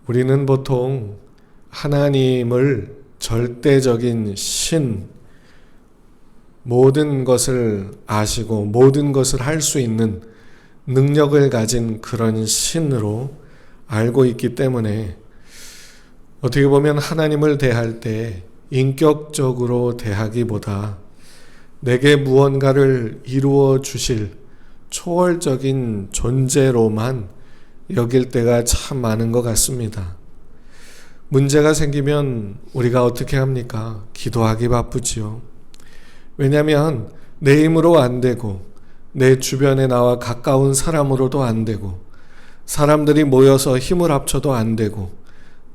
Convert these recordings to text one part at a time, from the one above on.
우리는 보통 하나님을 절대적인 신, 모든 것을 아시고 모든 것을 할 수 있는 능력을 가진 그런 신으로 알고 있기 때문에 어떻게 보면 하나님을 대할 때 인격적으로 대하기보다 내게 무언가를 이루어 주실 초월적인 존재로만 여길 때가 참 많은 것 같습니다. 문제가 생기면 우리가 어떻게 합니까? 기도하기 바쁘지요. 왜냐하면 내 힘으로 안 되고 내 주변에 나와 가까운 사람으로도 안 되고 사람들이 모여서 힘을 합쳐도 안 되고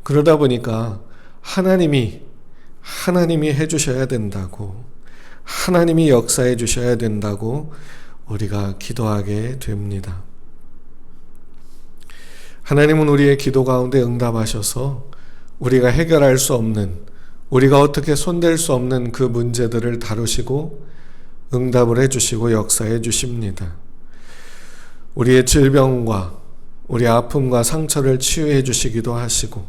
그러다 보니까 하나님이 해주셔야 된다고, 하나님이 역사해 주셔야 된다고 우리가 기도하게 됩니다. 하나님은 우리의 기도 가운데 응답하셔서 우리가 해결할 수 없는, 우리가 어떻게 손댈 수 없는 그 문제들을 다루시고 응답을 해주시고 역사해 주십니다. 우리의 질병과 우리 아픔과 상처를 치유해 주시기도 하시고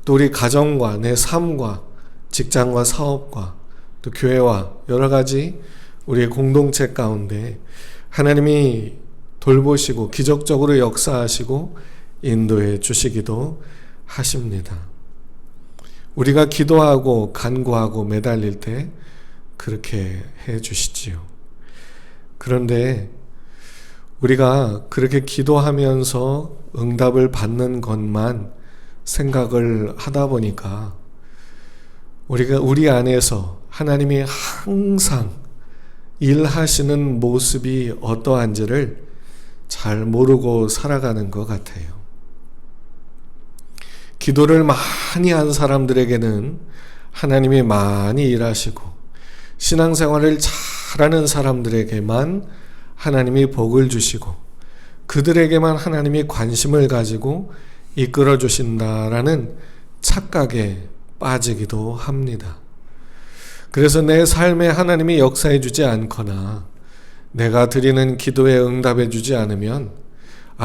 또 우리 가정과 내 삶과 직장과 사업과 또 교회와 여러 가지 우리의 공동체 가운데 하나님이 돌보시고 기적적으로 역사하시고 인도해 주시기도 하십니다. 우리가 기도하고 간구하고 매달릴 때 그렇게 해 주시지요. 그런데 우리가 그렇게 기도하면서 응답을 받는 것만 생각을 하다 보니까 우리가 우리 안에서 하나님이 항상 일하시는 모습이 어떠한지를 잘 모르고 살아가는 것 같아요. 기도를 많이 한 사람들에게는 하나님이 많이 일하시고 신앙생활을 잘하는 사람들에게만 하나님이 복을 주시고 그들에게만 하나님이 관심을 가지고 이끌어 주신다라는 착각에 빠지기도 합니다. 그래서 내 삶에 하나님이 역사해 주지 않거나 내가 드리는 기도에 응답해 주지 않으면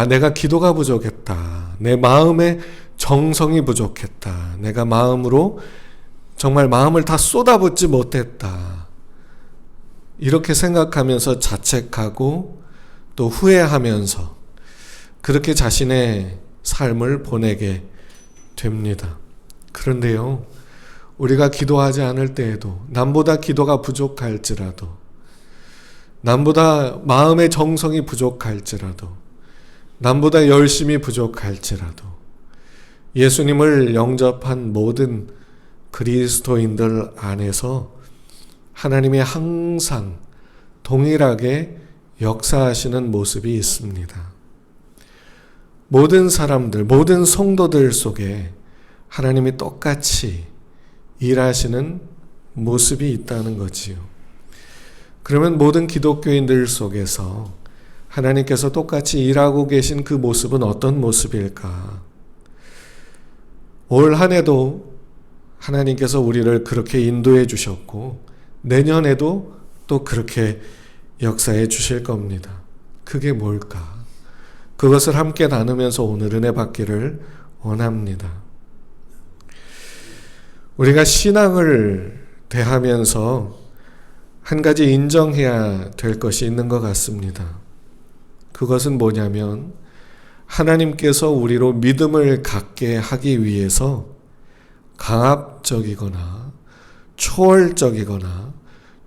내가 기도가 부족했다. 내 마음의 정성이 부족했다. 내가 마음으로 정말 마음을 다 쏟아붓지 못했다. 이렇게 생각하면서 자책하고 또 후회하면서 그렇게 자신의 삶을 보내게 됩니다. 그런데요, 우리가 기도하지 않을 때에도 남보다 기도가 부족할지라도 남보다 마음의 정성이 부족할지라도 남보다 열심히 부족할지라도 예수님을 영접한 모든 그리스도인들 안에서 하나님이 항상 동일하게 역사하시는 모습이 있습니다. 모든 사람들, 모든 성도들 속에 하나님이 똑같이 일하시는 모습이 있다는 거지요. 그러면 모든 기독교인들 속에서 하나님께서 똑같이 일하고 계신 그 모습은 어떤 모습일까? 올 한 해도 하나님께서 우리를 그렇게 인도해 주셨고 내년에도 또 그렇게 역사해 주실 겁니다. 그게 뭘까? 그것을 함께 나누면서 오늘 은혜 받기를 원합니다. 우리가 신앙을 대하면서 한 가지 인정해야 될 것이 있는 것 같습니다. 그것은 뭐냐면 하나님께서 우리로 믿음을 갖게 하기 위해서 강압적이거나 초월적이거나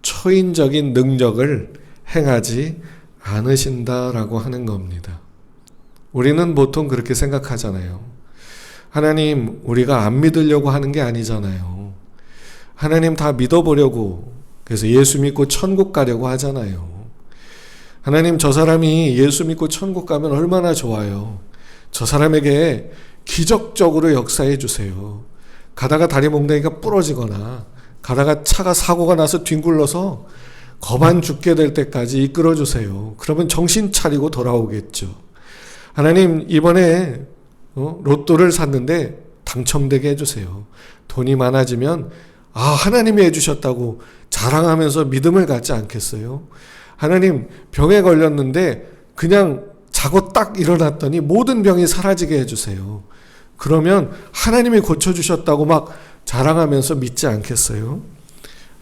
초인적인 능력을 행하지 않으신다라고 하는 겁니다. 우리는 보통 그렇게 생각하잖아요. 하나님, 우리가 안 믿으려고 하는 게 아니잖아요. 하나님 다 믿어보려고, 그래서 예수 믿고 천국 가려고 하잖아요. 하나님, 저 사람이 예수 믿고 천국 가면 얼마나 좋아요. 저 사람에게 기적적으로 역사해 주세요. 가다가 다리 몽둥이가 부러지거나 가다가 차가 사고가 나서 뒹굴러서 겁안 죽게 될 때까지 이끌어 주세요. 그러면 정신 차리고 돌아오겠죠. 하나님, 이번에 로또를 샀는데 당첨되게 해주세요. 돈이 많아지면 하나님이 해주셨다고 자랑하면서 믿음을 갖지 않겠어요? 하나님, 병에 걸렸는데 그냥 자고 딱 일어났더니 모든 병이 사라지게 해주세요. 그러면 하나님이 고쳐주셨다고 막 자랑하면서 믿지 않겠어요?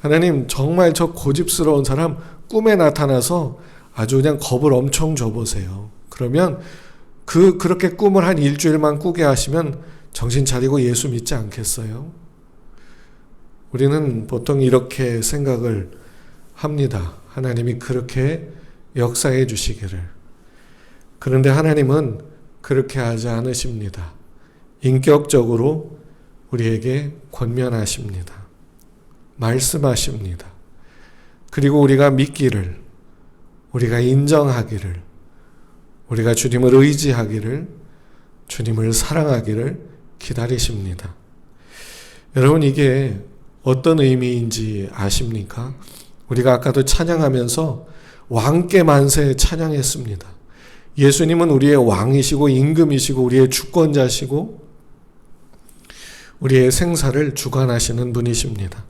하나님 정말 저 고집스러운 사람 꿈에 나타나서 아주 그냥 겁을 엄청 줘보세요. 그러면 그렇게 꿈을 한 일주일만 꾸게 하시면 정신 차리고 예수 믿지 않겠어요? 우리는 보통 이렇게 생각을 합니다. 하나님이 그렇게 역사해 주시기를. 그런데 하나님은 그렇게 하지 않으십니다. 인격적으로 우리에게 권면하십니다. 말씀하십니다. 그리고 우리가 믿기를, 우리가 인정하기를, 우리가 주님을 의지하기를, 주님을 사랑하기를 기다리십니다. 여러분, 이게 어떤 의미인지 아십니까? 우리가 아까도 찬양하면서 왕께 만세 찬양했습니다. 예수님은 우리의 왕이시고 임금이시고 우리의 주권자시고 우리의 생사를 주관하시는 분이십니다.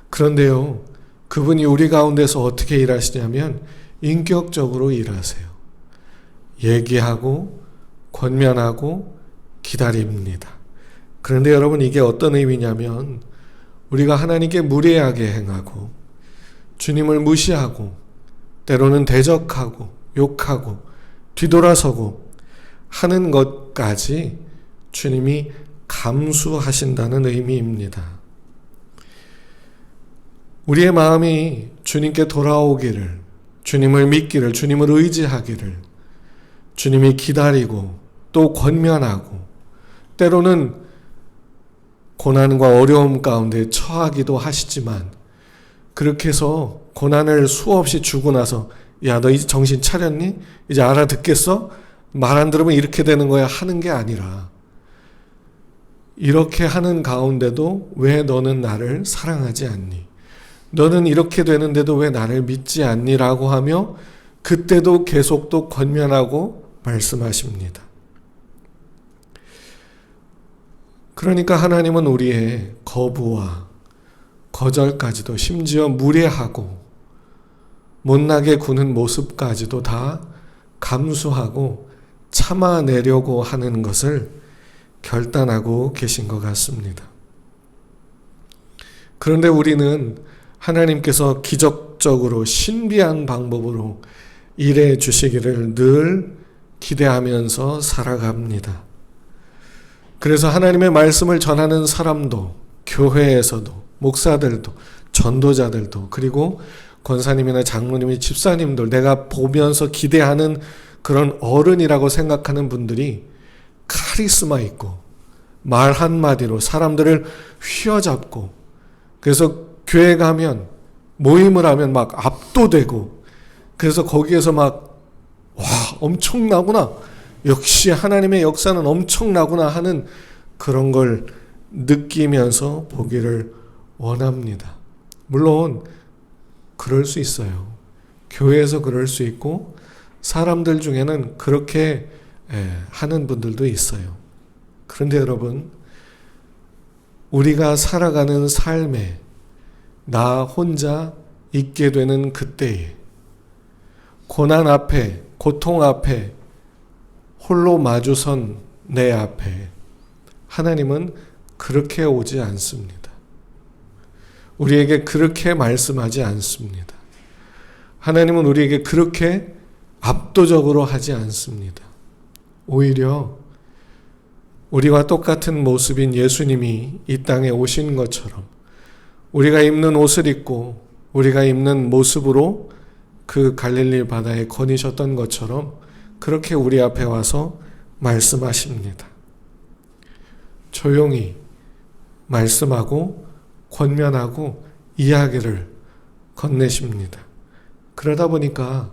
그런데요, 그분이 우리 가운데서 어떻게 일하시냐면 인격적으로 일하세요. 얘기하고 권면하고 기다립니다. 그런데 여러분, 이게 어떤 의미냐면 우리가 하나님께 무례하게 행하고 주님을 무시하고 때로는 대적하고 욕하고 뒤돌아서고 하는 것까지 주님이 감수하신다는 의미입니다. 우리의 마음이 주님께 돌아오기를, 주님을 믿기를, 주님을 의지하기를, 주님이 기다리고 또 권면하고 때로는 고난과 어려움 가운데 처하기도 하시지만 그렇게 해서 고난을 수없이 주고 나서 야, 너 이제 정신 차렸니? 이제 알아듣겠어? 말 안 들으면 이렇게 되는 거야 하는 게 아니라 이렇게 하는 가운데도 왜 너는 나를 사랑하지 않니? 너는 이렇게 되는데도 왜 나를 믿지 않니? 라고 하며 그때도 계속 또 권면하고 말씀하십니다. 그러니까 하나님은 우리의 거부와 거절까지도 심지어 무례하고 못나게 구는 모습까지도 다 감수하고 참아내려고 하는 것을 결단하고 계신 것 같습니다. 그런데 우리는 하나님께서 기적적으로 신비한 방법으로 일해 주시기를 늘 기대하면서 살아갑니다. 그래서 하나님의 말씀을 전하는 사람도, 교회에서도, 목사들도, 전도자들도, 그리고 권사님이나 장로님이 집사님들, 내가 보면서 기대하는 그런 어른이라고 생각하는 분들이 카리스마 있고 말 한마디로 사람들을 휘어잡고, 그래서 교회 가면 모임을 하면 막 압도되고, 그래서 거기에서 막 와, 엄청나구나, 역시 하나님의 역사는 엄청나구나 하는 그런 걸 느끼면서 보기를 원합니다. 물론 그럴 수 있어요. 교회에서 그럴 수 있고 사람들 중에는 그렇게 하는 분들도 있어요. 그런데 여러분, 우리가 살아가는 삶에 나 혼자 있게 되는 그때에, 고난 앞에, 고통 앞에 홀로 마주선 내 앞에 하나님은 그렇게 오지 않습니다. 우리에게 그렇게 말씀하지 않습니다. 하나님은 우리에게 그렇게 압도적으로 하지 않습니다. 오히려 우리와 똑같은 모습인 예수님이 이 땅에 오신 것처럼 우리가 입는 옷을 입고 우리가 입는 모습으로 그 갈릴리 바다에 거니셨던 것처럼 그렇게 우리 앞에 와서 말씀하십니다. 조용히 말씀하고 권면하고 이야기를 건네십니다. 그러다 보니까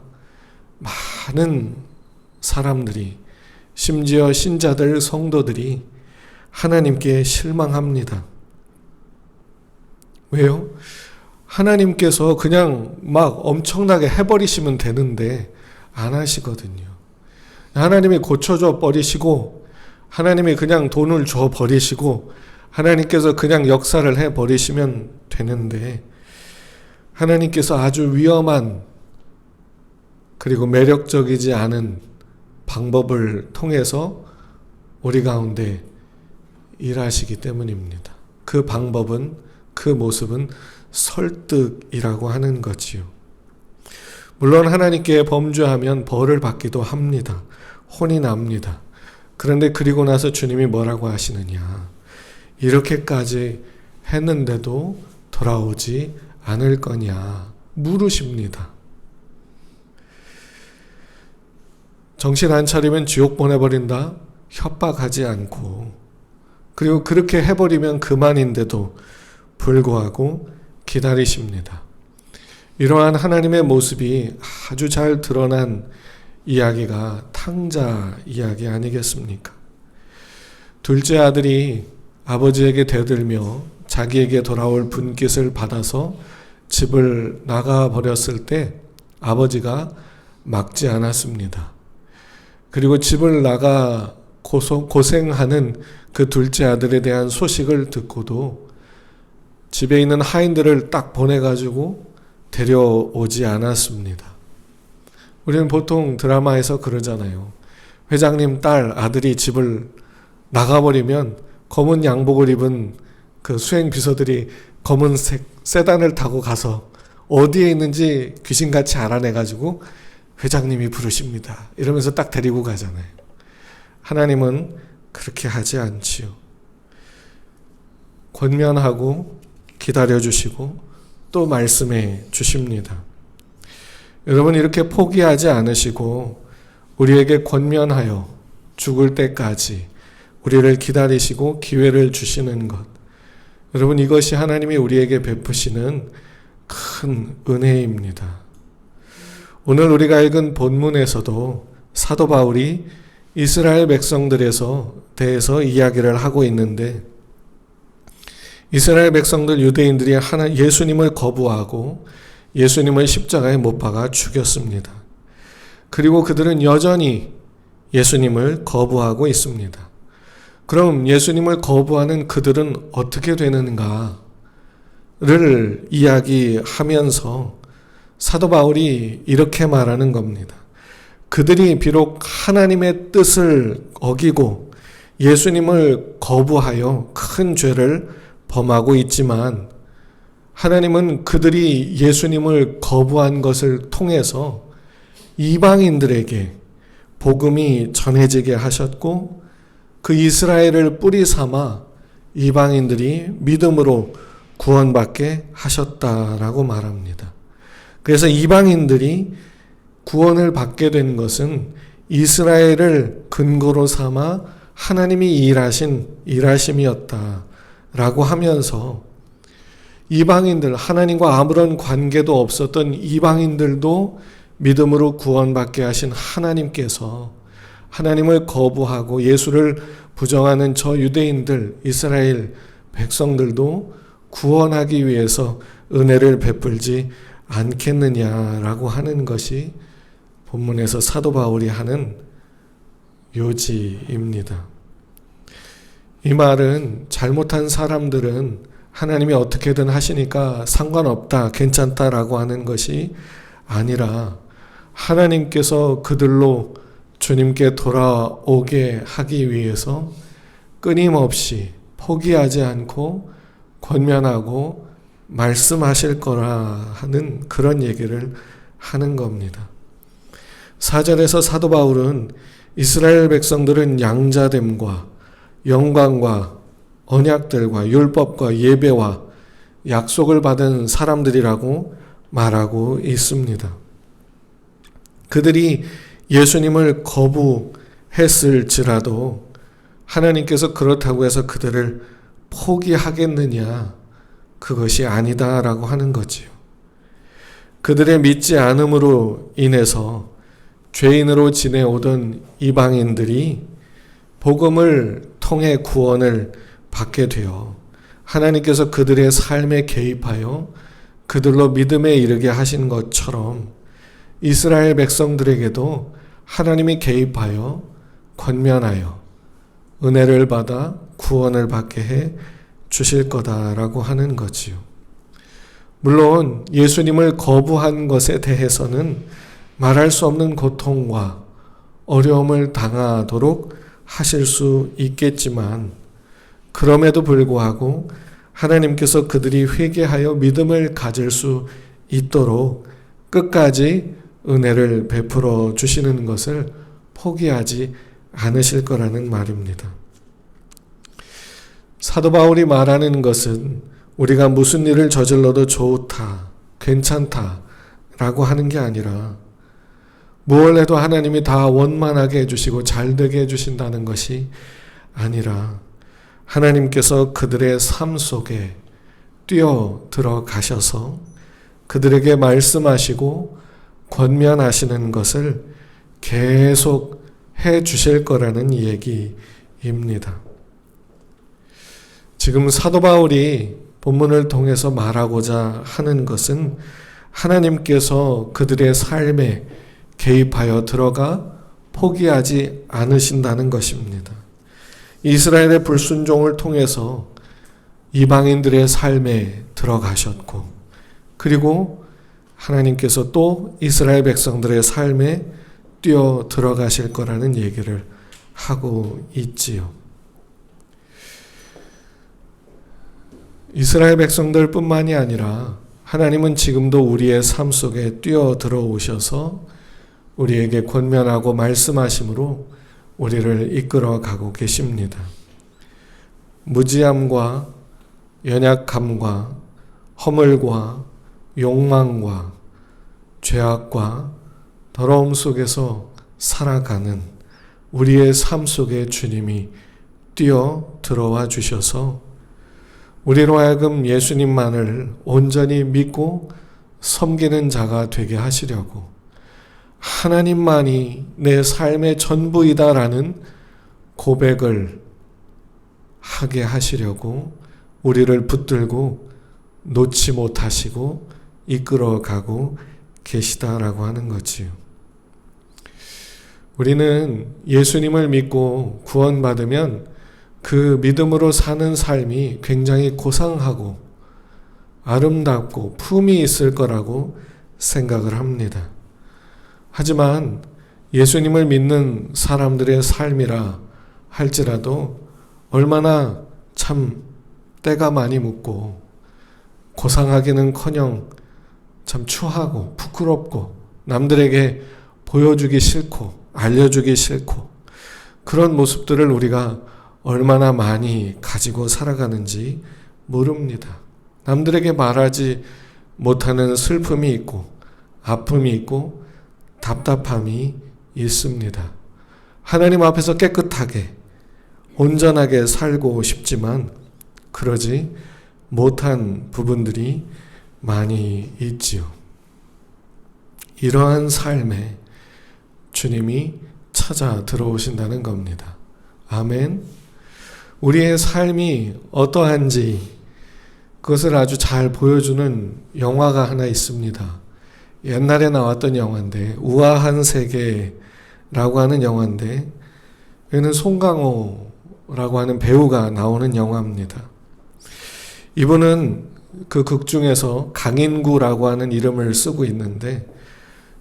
많은 사람들이, 심지어 신자들, 성도들이 하나님께 실망합니다. 왜요? 하나님께서 그냥 막 엄청나게 해버리시면 되는데 안 하시거든요. 하나님이 고쳐줘 버리시고, 하나님이 그냥 돈을 줘 버리시고, 하나님께서 그냥 역사를 해 버리시면 되는데, 하나님께서 아주 위험한 그리고 매력적이지 않은 방법을 통해서 우리 가운데 일하시기 때문입니다. 그 방법은, 그 모습은 설득이라고 하는 거지요. 물론 하나님께 범죄하면 벌을 받기도 합니다. 혼이 납니다. 그런데 그리고 나서 주님이 뭐라고 하시느냐? 이렇게까지 했는데도 돌아오지 않을 거냐 물으십니다. 정신 안 차리면 지옥 보내버린다 협박하지 않고, 그리고 그렇게 해버리면 그만인데도 불구하고 기다리십니다. 이러한 하나님의 모습이 아주 잘 드러난 이야기가 탕자 이야기 아니겠습니까? 둘째 아들이 아버지에게 대들며 자기에게 돌아올 분깃을 받아서 집을 나가버렸을 때 아버지가 막지 않았습니다. 그리고 집을 나가 고생하는 그 둘째 아들에 대한 소식을 듣고도 집에 있는 하인들을 딱 보내가지고 데려오지 않았습니다. 우리는 보통 드라마에서 그러잖아요. 회장님 딸 아들이 집을 나가버리면 검은 양복을 입은 그 수행 비서들이 검은색 세단을 타고 가서 어디에 있는지 귀신같이 알아내가지고 회장님이 부르십니다. 이러면서 딱 데리고 가잖아요. 하나님은 그렇게 하지 않지요. 권면하고 기다려주시고 또 말씀해 주십니다. 여러분, 이렇게 포기하지 않으시고 우리에게 권면하여 죽을 때까지 우리를 기다리시고 기회를 주시는 것, 여러분, 이것이 하나님이 우리에게 베푸시는 큰 은혜입니다. 오늘 우리가 읽은 본문에서도 사도 바울이 이스라엘 백성들에서 대해서 이야기를 하고 있는데, 이스라엘 백성들 유대인들이 예수님을 거부하고 예수님을 십자가에 못 박아 죽였습니다. 그리고 그들은 여전히 예수님을 거부하고 있습니다. 그럼 예수님을 거부하는 그들은 어떻게 되는가를 이야기하면서 사도 바울이 이렇게 말하는 겁니다. 그들이 비록 하나님의 뜻을 어기고 예수님을 거부하여 큰 죄를 범하고 있지만, 하나님은 그들이 예수님을 거부한 것을 통해서 이방인들에게 복음이 전해지게 하셨고, 그 이스라엘을 뿌리 삼아 이방인들이 믿음으로 구원받게 하셨다라고 말합니다. 그래서 이방인들이 구원을 받게 된 것은 이스라엘을 근거로 삼아 하나님이 일하심이었다라고 하면서, 이방인들, 하나님과 아무런 관계도 없었던 이방인들도 믿음으로 구원받게 하신 하나님께서 하나님을 거부하고 예수를 부정하는 저 유대인들, 이스라엘 백성들도 구원하기 위해서 은혜를 베풀지 않겠느냐라고 하는 것이 본문에서 사도 바울이 하는 요지입니다. 이 말은 잘못한 사람들은 하나님이 어떻게든 하시니까 상관없다, 괜찮다라고 하는 것이 아니라, 하나님께서 그들로 주님께 돌아오게 하기 위해서 끊임없이 포기하지 않고 권면하고 말씀하실 거라 하는 그런 얘기를 하는 겁니다. 4절에서 사도 바울은 이스라엘 백성들은 양자됨과 영광과 언약들과 율법과 예배와 약속을 받은 사람들이라고 말하고 있습니다. 그들이 예수님을 거부했을지라도 하나님께서 그렇다고 해서 그들을 포기하겠느냐? 그것이 아니다라고 하는 거지요. 그들의 믿지 않음으로 인해서 죄인으로 지내오던 이방인들이 복음을 통해 구원을 받게 되어 하나님께서 그들의 삶에 개입하여 그들로 믿음에 이르게 하신 것처럼 이스라엘 백성들에게도 하나님이 개입하여 권면하여 은혜를 받아 구원을 받게 해 주실 거다라고 하는 거지요. 물론 예수님을 거부한 것에 대해서는 말할 수 없는 고통과 어려움을 당하도록 하실 수 있겠지만, 그럼에도 불구하고 하나님께서 그들이 회개하여 믿음을 가질 수 있도록 끝까지 은혜를 베풀어 주시는 것을 포기하지 않으실 거라는 말입니다. 사도 바울이 말하는 것은 우리가 무슨 일을 저질러도 좋다, 괜찮다 라고 하는 게 아니라 무엇을 해도 하나님이 다 원만하게 해주시고 잘되게 해주신다는 것이 아니라 하나님께서 그들의 삶 속에 뛰어 들어가셔서 그들에게 말씀하시고 권면하시는 것을 계속 해 주실 거라는 얘기입니다. 지금 사도 바울이 본문을 통해서 말하고자 하는 것은 하나님께서 그들의 삶에 개입하여 들어가 포기하지 않으신다는 것입니다. 이스라엘의 불순종을 통해서 이방인들의 삶에 들어가셨고, 그리고 하나님께서 또 이스라엘 백성들의 삶에 뛰어 들어가실 거라는 얘기를 하고 있지요. 이스라엘 백성들 뿐만이 아니라 하나님은 지금도 우리의 삶 속에 뛰어 들어오셔서 우리에게 권면하고 말씀하심으로 우리를 이끌어 가고 계십니다. 무지함과 연약함과 허물과 욕망과 죄악과 더러움 속에서 살아가는 우리의 삶 속에 주님이 뛰어 들어와 주셔서 우리로 하여금 예수님만을 온전히 믿고 섬기는 자가 되게 하시려고, 하나님만이 내 삶의 전부이다라는 고백을 하게 하시려고 우리를 붙들고 놓지 못하시고 이끌어가고 계시다라고 하는 거지요. 우리는 예수님을 믿고 구원받으면 그 믿음으로 사는 삶이 굉장히 고상하고 아름답고 품이 있을 거라고 생각을 합니다. 하지만 예수님을 믿는 사람들의 삶이라 할지라도 얼마나 참 때가 많이 묻고 고상하기는커녕 참 추하고 부끄럽고 남들에게 보여주기 싫고 알려주기 싫고 그런 모습들을 우리가 얼마나 많이 가지고 살아가는지 모릅니다. 남들에게 말하지 못하는 슬픔이 있고 아픔이 있고 답답함이 있습니다. 하나님 앞에서 깨끗하게 온전하게 살고 싶지만 그러지 못한 부분들이 많이 있지요. 이러한 삶에 주님이 찾아 들어오신다는 겁니다. 아멘. 우리의 삶이 어떠한지 그것을 아주 잘 보여주는 영화가 하나 있습니다. 옛날에 나왔던 영화인데 우아한 세계라고 하는 영화인데 여기는 송강호라고 하는 배우가 나오는 영화입니다. 이분은 그 극 중에서 강인구라고 하는 이름을 쓰고 있는데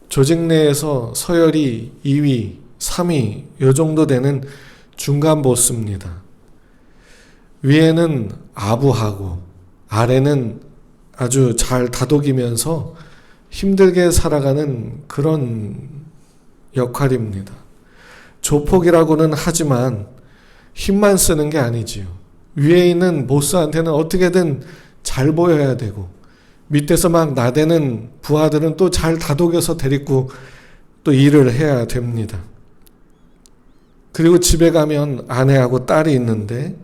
조직 내에서 서열이 2위, 3위 요 정도 되는 중간 보스입니다. 위에는 아부하고 아래는 아주 잘 다독이면서 힘들게 살아가는 그런 역할입니다. 조폭이라고는 하지만 힘만 쓰는 게 아니지요. 위에 있는 보스한테는 어떻게든 잘 보여야 되고 밑에서 막 나대는 부하들은 또 잘 다독여서 데리고 또 일을 해야 됩니다. 그리고 집에 가면 아내하고 딸이 있는데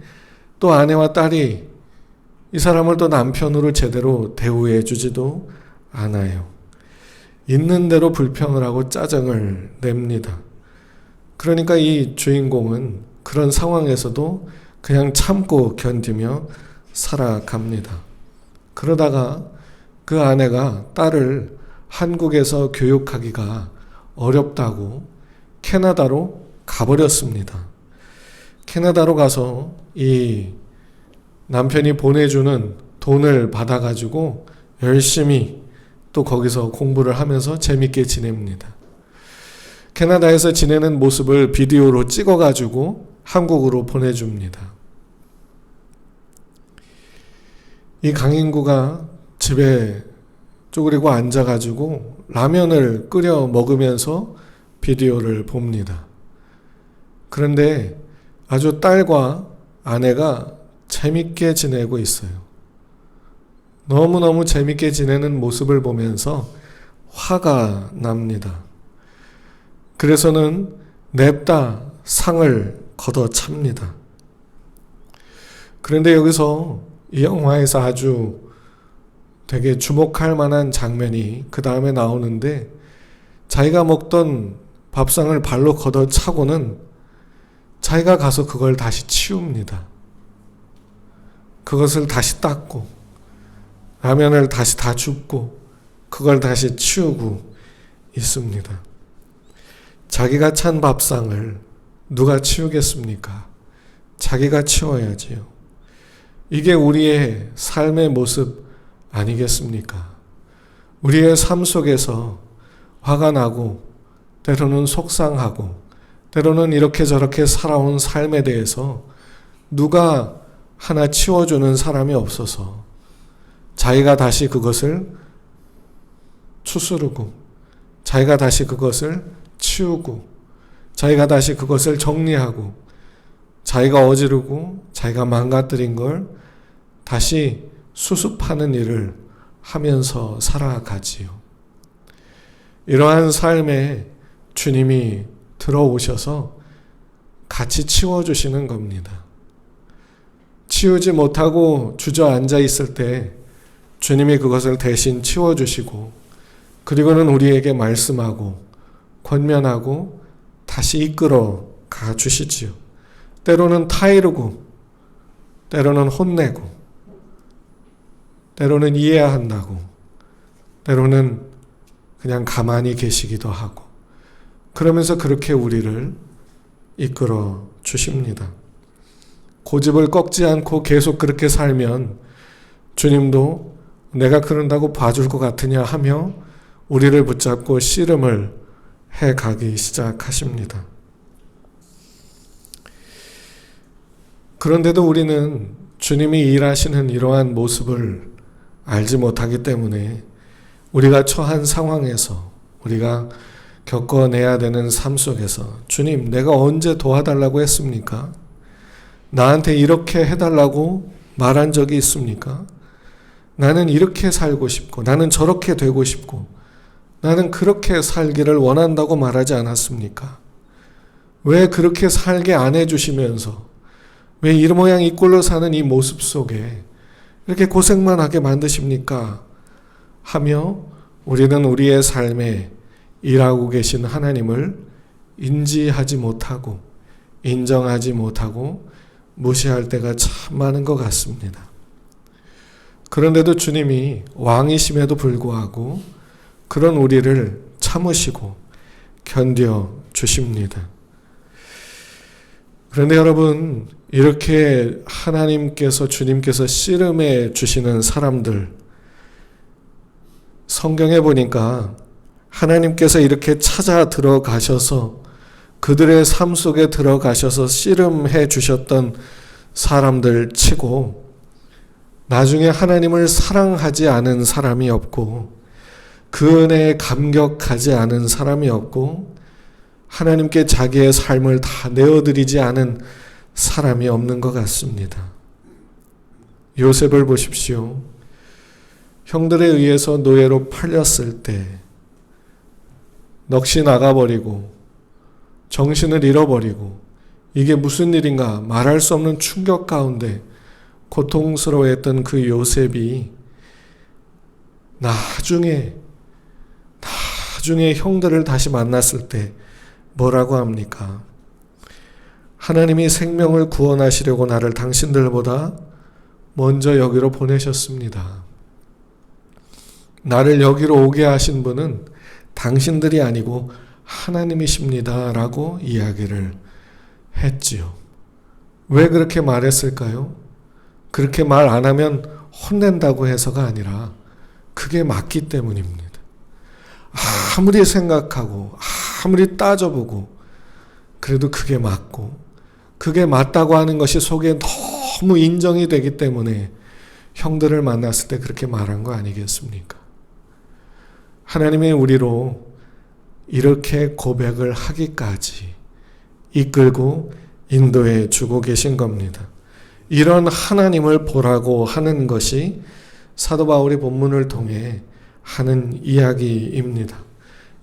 또 아내와 딸이 이 사람을 또 남편으로 제대로 대우해 주지도 않아요. 있는 대로 불평을 하고 짜증을 냅니다. 그러니까 이 주인공은 그런 상황에서도 그냥 참고 견디며 살아갑니다. 그러다가 그 아내가 딸을 한국에서 교육하기가 어렵다고 캐나다로 가버렸습니다. 캐나다로 가서 이 남편이 보내주는 돈을 받아가지고 열심히 또 거기서 공부를 하면서 재밌게 지냅니다. 캐나다에서 지내는 모습을 비디오로 찍어가지고 한국으로 보내줍니다. 이 강인구가 집에 쪼그리고 앉아가지고 라면을 끓여 먹으면서 비디오를 봅니다. 그런데 아주 딸과 아내가 재밌게 지내고 있어요. 너무너무 재밌게 지내는 모습을 보면서 화가 납니다. 그래서는 냅다 상을 걷어찹니다. 그런데 여기서 이 영화에서 아주 되게 주목할 만한 장면이 그 다음에 나오는데, 자기가 먹던 밥상을 발로 걷어차고는 자기가 가서 그걸 다시 치웁니다. 그것을 다시 닦고 라면을 다시 다 줍고 그걸 다시 치우고 있습니다. 자기가 찬 밥상을 누가 치우겠습니까? 자기가 치워야지요. 이게 우리의 삶의 모습 아니겠습니까? 우리의 삶 속에서 화가 나고 때로는 속상하고 때로는 이렇게 저렇게 살아온 삶에 대해서 누가 하나 치워주는 사람이 없어서 자기가 다시 그것을 추스르고 자기가 다시 그것을 치우고 자기가 다시 그것을 정리하고 자기가 어지르고 자기가 망가뜨린 걸 다시 수습하는 일을 하면서 살아가지요. 이러한 삶에 주님이 들어오셔서 같이 치워주시는 겁니다. 치우지 못하고 주저앉아 있을 때 주님이 그것을 대신 치워주시고 그리고는 우리에게 말씀하고 권면하고 다시 이끌어 가주시지요. 때로는 타이르고 때로는 혼내고 때로는 이해해야 한다고 때로는 그냥 가만히 계시기도 하고 그러면서 그렇게 우리를 이끌어 주십니다. 고집을 꺾지 않고 계속 그렇게 살면 주님도 내가 그런다고 봐줄 것 같으냐 하며 우리를 붙잡고 씨름을 해가기 시작하십니다. 그런데도 우리는 주님이 일하시는 이러한 모습을 알지 못하기 때문에 우리가 처한 상황에서 우리가 겪어내야 되는 삶 속에서 주님, 내가 언제 도와달라고 했습니까? 나한테 이렇게 해달라고 말한 적이 있습니까? 나는 이렇게 살고 싶고 나는 저렇게 되고 싶고 나는 그렇게 살기를 원한다고 말하지 않았습니까? 왜 그렇게 살게 안 해주시면서 왜 이 모양 이 꼴로 사는 이 모습 속에 이렇게 고생만 하게 만드십니까? 하며 우리는 우리의 삶에 일하고 계신 하나님을 인지하지 못하고 인정하지 못하고 무시할 때가 참 많은 것 같습니다. 그런데도 주님이 왕이심에도 불구하고 그런 우리를 참으시고 견뎌 주십니다. 그런데 여러분, 이렇게 하나님께서 주님께서 씨름해 주시는 사람들 성경에 보니까 하나님께서 이렇게 찾아 들어가셔서 그들의 삶 속에 들어가셔서 씨름해 주셨던 사람들 치고 나중에 하나님을 사랑하지 않은 사람이 없고 그 은혜에 감격하지 않은 사람이 없고 하나님께 자기의 삶을 다 내어드리지 않은 사람이 없는 것 같습니다. 요셉을 보십시오. 형들에 의해서 노예로 팔렸을 때 넋이 나가버리고 정신을 잃어버리고 이게 무슨 일인가 말할 수 없는 충격 가운데 고통스러워했던 그 요셉이 나중에 형들을 다시 만났을 때 뭐라고 합니까? 하나님이 생명을 구원하시려고 나를 당신들보다 먼저 여기로 보내셨습니다. 나를 여기로 오게 하신 분은 당신들이 아니고 하나님이십니다. 라고 이야기를 했지요. 왜 그렇게 말했을까요? 그렇게 말 안 하면 혼낸다고 해서가 아니라 그게 맞기 때문입니다. 아무리 생각하고 아무리 따져보고 그래도 그게 맞고 그게 맞다고 하는 것이 속에 너무 인정이 되기 때문에 형들을 만났을 때 그렇게 말한 거 아니겠습니까? 하나님의 우리로 이렇게 고백을 하기까지 이끌고 인도해 주고 계신 겁니다. 이런 하나님을 보라고 하는 것이 사도 바울이 본문을 통해 하는 이야기입니다.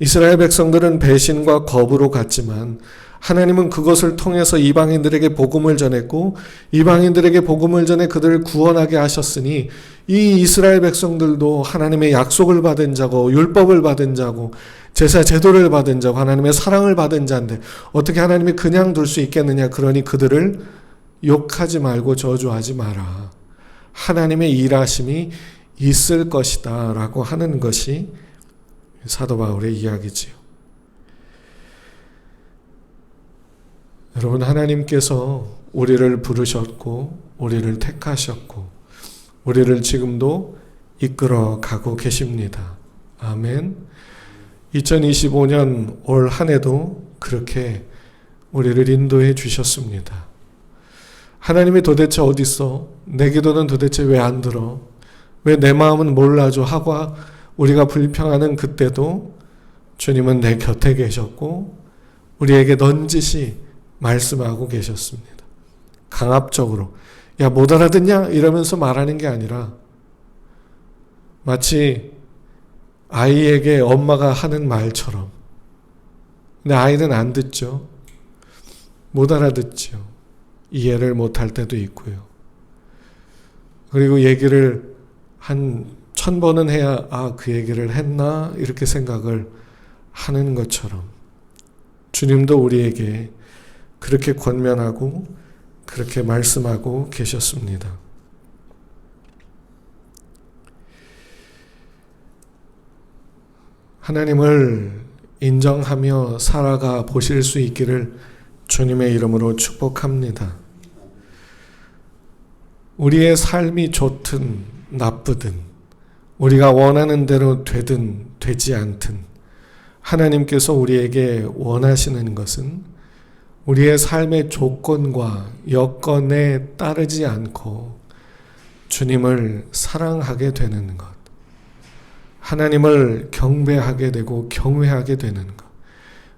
이스라엘 백성들은 배신과 거부로 갔지만 하나님은 그것을 통해서 이방인들에게 복음을 전했고 이방인들에게 복음을 전해 그들을 구원하게 하셨으니 이 이스라엘 백성들도 하나님의 약속을 받은 자고 율법을 받은 자고 제사 제도를 받은 자고 하나님의 사랑을 받은 자인데 어떻게 하나님이 그냥 둘 수 있겠느냐. 그러니 그들을 욕하지 말고 저주하지 마라. 하나님의 일하심이 있을 것이다 라고 하는 것이 사도 바울의 이야기지요. 여러분, 하나님께서 우리를 부르셨고 우리를 택하셨고 우리를 지금도 이끌어 가고 계십니다. 아멘. 2025년 올 한 해도 그렇게 우리를 인도해 주셨습니다. 하나님이 도대체 어디 있어? 내 기도는 도대체 왜 안 들어? 왜 내 마음은 몰라줘? 하고 우리가 불평하는 그때도 주님은 내 곁에 계셨고 우리에게 넌지시 말씀하고 계셨습니다. 강압적으로 야, 못 알아듣냐? 이러면서 말하는 게 아니라 마치 아이에게 엄마가 하는 말처럼. 근데 아이는 안 듣죠. 못 알아듣죠. 이해를 못할 때도 있고요. 그리고 얘기를 한 1000번은 해야 그 얘기를 했나? 이렇게 생각을 하는 것처럼 주님도 우리에게 그렇게 권면하고 그렇게 말씀하고 계셨습니다. 하나님을 인정하며 살아가 보실 수 있기를 주님의 이름으로 축복합니다. 우리의 삶이 좋든 나쁘든 우리가 원하는 대로 되든 되지 않든 하나님께서 우리에게 원하시는 것은 우리의 삶의 조건과 여건에 따르지 않고 주님을 사랑하게 되는 것, 하나님을 경배하게 되고 경외하게 되는 것,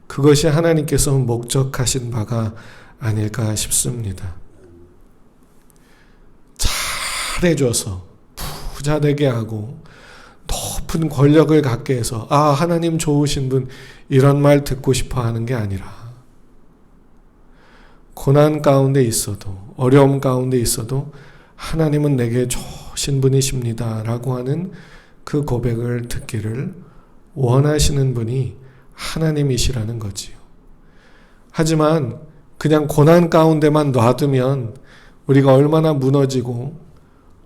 그것이 하나님께서 목적하신 바가 아닐까 싶습니다. 잘해줘서 부자 되게 하고 높은 권력을 갖게 해서 하나님 좋으신 분 이런 말 듣고 싶어 하는 게 아니라 고난 가운데 있어도 어려움 가운데 있어도 하나님은 내게 좋으신 분이십니다 라고 하는 그 고백을 듣기를 원하시는 분이 하나님이시라는 거지요. 하지만 그냥 고난 가운데만 놔두면 우리가 얼마나 무너지고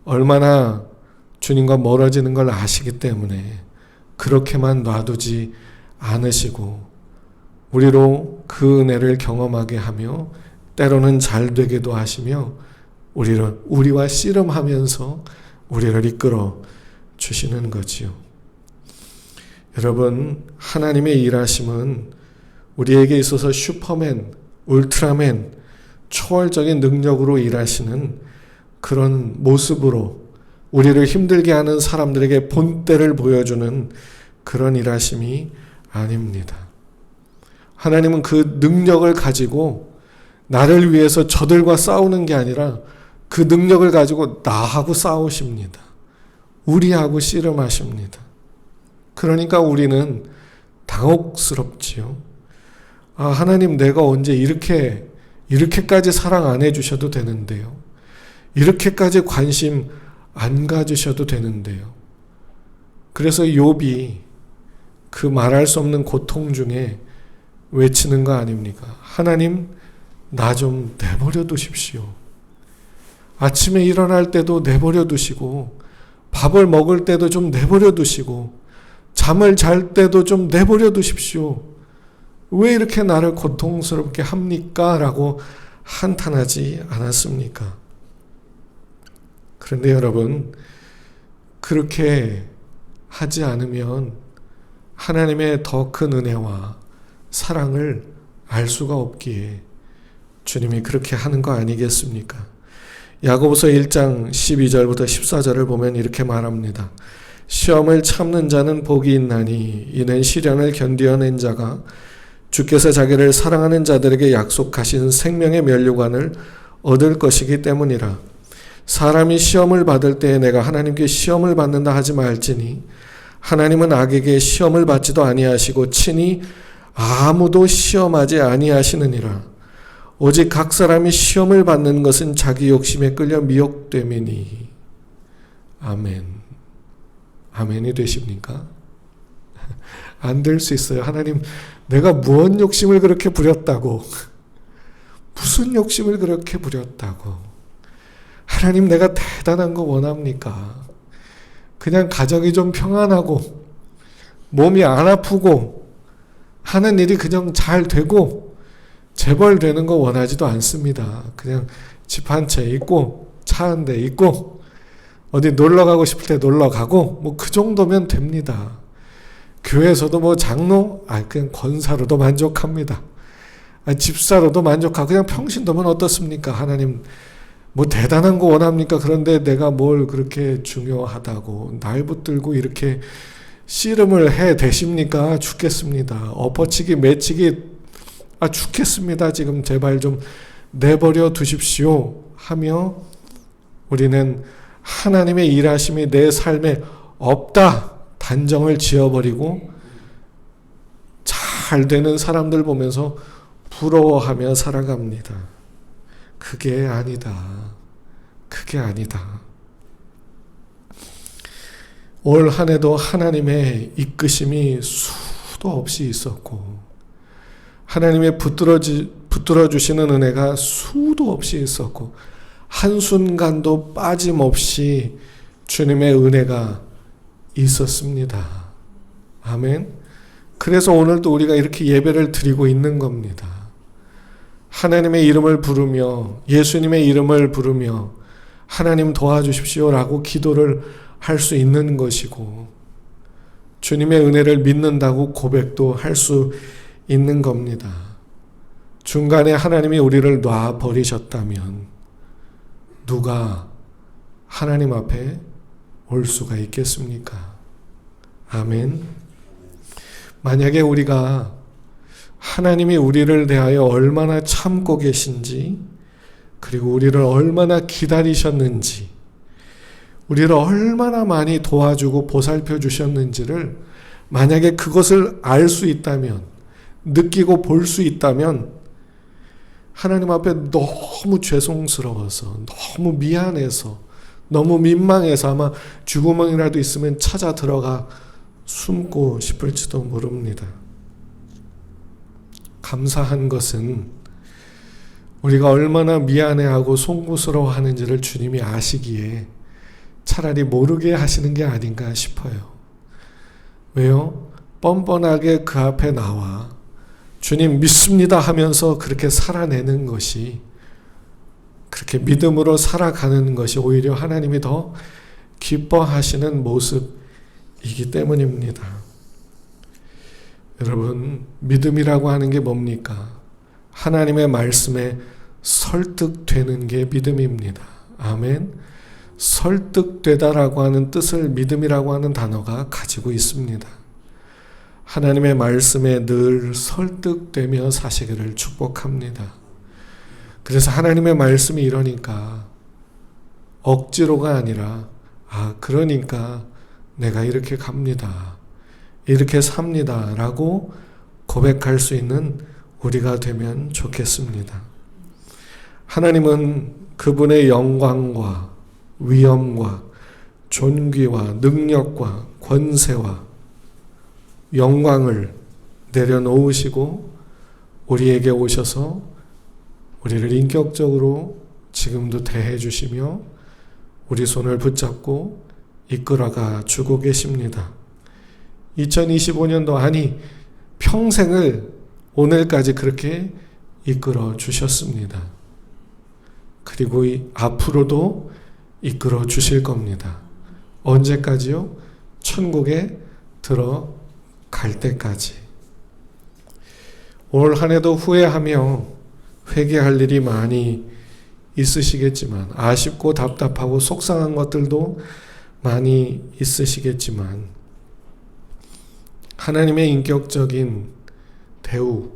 얼마나 주님과 멀어지는 걸 아시기 때문에 그렇게만 놔두지 않으시고 우리로 그 은혜를 경험하게 하며 때로는 잘 되게도 하시며 우리와 씨름하면서 우리를 이끌어 주시는 거지요. 여러분, 하나님의 일하심은 우리에게 있어서 슈퍼맨, 울트라맨, 초월적인 능력으로 일하시는 그런 모습으로 우리를 힘들게 하는 사람들에게 본때를 보여주는 그런 일하심이 아닙니다. 하나님은 그 능력을 가지고 나를 위해서 저들과 싸우는 게 아니라 그 능력을 가지고 나하고 싸우십니다. 우리하고 씨름하십니다. 그러니까 우리는 당혹스럽지요. 하나님, 내가 언제 이렇게까지 사랑 안 해주셔도 되는데요. 이렇게까지 관심 안 가주셔도 되는데요. 그래서 욥이 그 말할 수 없는 고통 중에 외치는 거 아닙니까? 하나님, 나 좀 내버려 두십시오. 아침에 일어날 때도 내버려 두시고 밥을 먹을 때도 좀 내버려 두시고 잠을 잘 때도 좀 내버려 두십시오. 왜 이렇게 나를 고통스럽게 합니까? 라고 한탄하지 않았습니까? 그런데 여러분, 그렇게 하지 않으면 하나님의 더 큰 은혜와 사랑을 알 수가 없기에 주님이 그렇게 하는 거 아니겠습니까? 야고보서 1장 12절부터 14절을 보면 이렇게 말합니다. 시험을 참는 자는 복이 있나니 이는 시련을 견디어낸 자가 주께서 자기를 사랑하는 자들에게 약속하신 생명의 면류관을 얻을 것이기 때문이라. 사람이 시험을 받을 때에 내가 하나님께 시험을 받는다 하지 말지니 하나님은 악에게 시험을 받지도 아니하시고 친히 아무도 시험하지 아니하시느니라. 오직 각 사람이 시험을 받는 것은 자기 욕심에 끌려 미혹됨이니. 아멘. 아멘이 되십니까? 안 될 수 있어요. 하나님, 내가 무슨 욕심을 그렇게 부렸다고? 무슨 욕심을 그렇게 부렸다고? 하나님, 내가 대단한 거 원합니까? 그냥 가정이 좀 평안하고 몸이 안 아프고 하는 일이 그냥 잘 되고 재벌되는 거 원하지도 않습니다. 그냥 집 한 채 있고 차 한 대 있고 어디 놀러 가고 싶을 때 놀러 가고 뭐 그 정도면 됩니다. 교회에서도 뭐 장로 그냥 권사로도 만족합니다. 집사로도 만족하고 그냥 평신도면 어떻습니까? 하나님 뭐 대단한 거 원합니까? 그런데 내가 뭘 그렇게 중요하다고 날 붙들고 이렇게 씨름을 해 대십니까? 죽겠습니다. 엎어치기 매치기 죽겠습니다. 지금 제발 좀 내버려 두십시오 하며 우리는 하나님의 일하심이 내 삶에 없다 단정을 지어버리고 잘 되는 사람들 보면서 부러워하며 살아갑니다. 그게 아니다. 그게 아니다. 올 한 해도 하나님의 이끄심이 수도 없이 있었고 하나님의 붙들어 주시는 은혜가 수도 없이 있었고 한순간도 빠짐없이 주님의 은혜가 있었습니다. 아멘. 그래서 오늘도 우리가 이렇게 예배를 드리고 있는 겁니다. 하나님의 이름을 부르며 예수님의 이름을 부르며 하나님 도와주십시오라고 기도를 할 수 있는 것이고 주님의 은혜를 믿는다고 고백도 할 수 있는 겁니다. 중간에 하나님이 우리를 놔버리셨다면 누가 하나님 앞에 올 수가 있겠습니까? 아멘. 만약에 우리가 하나님이 우리를 대하여 얼마나 참고 계신지 그리고 우리를 얼마나 기다리셨는지 우리를 얼마나 많이 도와주고 보살펴 주셨는지를 만약에 그것을 알 수 있다면 느끼고 볼 수 있다면 하나님 앞에 너무 죄송스러워서 너무 미안해서 너무 민망해서 아마 쥐구멍이라도 있으면 찾아 들어가 숨고 싶을지도 모릅니다. 감사한 것은 우리가 얼마나 미안해하고 송구스러워하는지를 주님이 아시기에 차라리 모르게 하시는 게 아닌가 싶어요. 왜요? 뻔뻔하게 그 앞에 나와 주님 믿습니다 하면서 그렇게 살아내는 것이 그렇게 믿음으로 살아가는 것이 오히려 하나님이 더 기뻐하시는 모습이기 때문입니다. 여러분, 믿음이라고 하는 게 뭡니까? 하나님의 말씀에 설득되는 게 믿음입니다. 아멘. 설득되다라고 하는 뜻을 믿음이라고 하는 단어가 가지고 있습니다. 하나님의 말씀에 늘 설득되며 사시기를 축복합니다. 그래서 하나님의 말씀이 이러니까 억지로가 아니라 그러니까 내가 이렇게 갑니다. 이렇게 삽니다. 라고 고백할 수 있는 우리가 되면 좋겠습니다. 하나님은 그분의 영광과 위엄과 존귀와 능력과 권세와 영광을 내려놓으시고 우리에게 오셔서 우리를 인격적으로 지금도 대해 주시며 우리 손을 붙잡고 이끌어가 주고 계십니다. 2025년도 아니 평생을 오늘까지 그렇게 이끌어 주셨습니다. 그리고 앞으로도 이끌어 주실 겁니다. 언제까지요? 천국에 들어갈 때까지. 올 한 해도 후회하며 회개할 일이 많이 있으시겠지만, 아쉽고 답답하고 속상한 것들도 많이 있으시겠지만, 하나님의 인격적인 대우,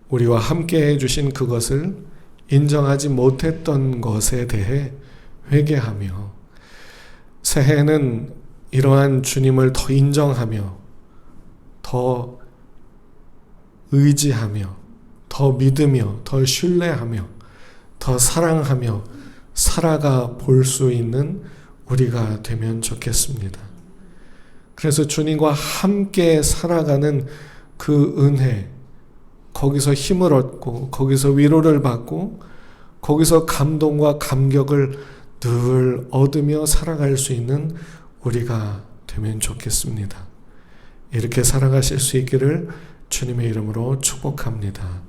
우리와 함께 해주신 그것을 인정하지 못했던 것에 대해 회개하며, 새해에는 이러한 주님을 더 인정하며, 더 의지하며, 더 믿으며, 더 신뢰하며, 더 사랑하며 살아가 볼 수 있는 우리가 되면 좋겠습니다. 그래서 주님과 함께 살아가는 그 은혜, 거기서 힘을 얻고, 거기서 위로를 받고, 거기서 감동과 감격을 늘 얻으며 살아갈 수 있는 우리가 되면 좋겠습니다. 이렇게 살아가실 수 있기를 주님의 이름으로 축복합니다.